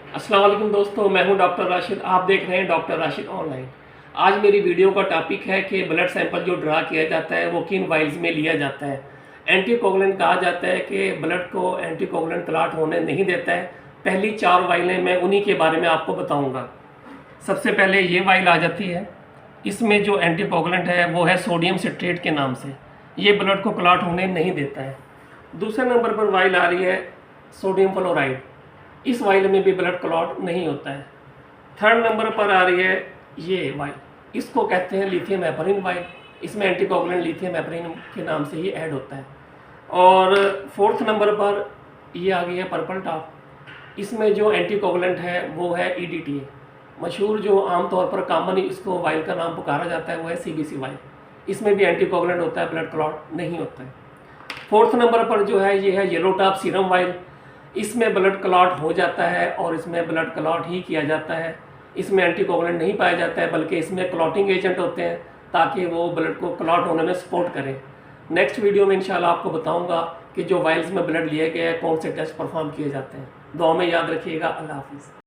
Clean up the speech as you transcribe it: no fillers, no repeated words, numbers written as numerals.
अस्सलाम वालेकुम दोस्तों, मैं हूं डॉक्टर राशिद। आप देख रहे हैं डॉक्टर राशिद ऑनलाइन। आज मेरी वीडियो का टॉपिक है कि ब्लड सैंपल जो ड्रा किया जाता है वो किन वाइल्स में लिया जाता है। एंटीकोगुलेंट कहा जाता है कि ब्लड को एंटीकोगुलेंट क्लॉट होने नहीं देता है। पहली 4 वाइलें मैं उन्हीं के बारे में आपको बताऊँगा। सबसे पहले ये वाइल आ जाती है। इसमें जो एंटीकोगुलेंट है वो है सोडियम सिट्रेट के नाम से। ये ब्लड को क्लॉट होने नहीं देता है। दूसरे नंबर पर वाइल आ रही है सोडियम फ्लोराइड। इस वाइल में भी ब्लड क्लॉट नहीं होता है। थर्ड नंबर पर आ रही है ये वाइल, इसको कहते हैं लिथियम हेपरिन वाइल। इसमें एंटीकोगुलेंट लिथियम हेपरिन के नाम से ही ऐड होता है। और फोर्थ नंबर पर ये आ गई है पर्पल टॉप। इसमें जो एंटीकोगुलेंट है वो है ईडीटीए। मशहूर जो आमतौर पर कॉमन इसको वाइल का नाम पुकारा जाता है वो है सीबीसी वाइल। इसमें भी एंटीकोगुलेंट होता है, ब्लड क्लॉट नहीं होता है। फोर्थ नंबर पर जो है ये है येलो टॉप सीरम वाइल। इसमें ब्लड क्लॉट हो जाता है और इसमें ब्लड क्लॉट ही किया जाता है। इसमें एंटीकोगुलेंट नहीं पाया जाता है, बल्कि इसमें क्लॉटिंग एजेंट होते हैं ताकि वो ब्लड को क्लॉट होने में सपोर्ट करें। नेक्स्ट वीडियो में इंशाल्लाह आपको बताऊंगा कि जो वाइल्स में ब्लड लिए गए हैं कौन से टेस्ट परफॉर्म किए जाते हैं। दुआ में याद रखिएगा। अल्लाह हाफिज़।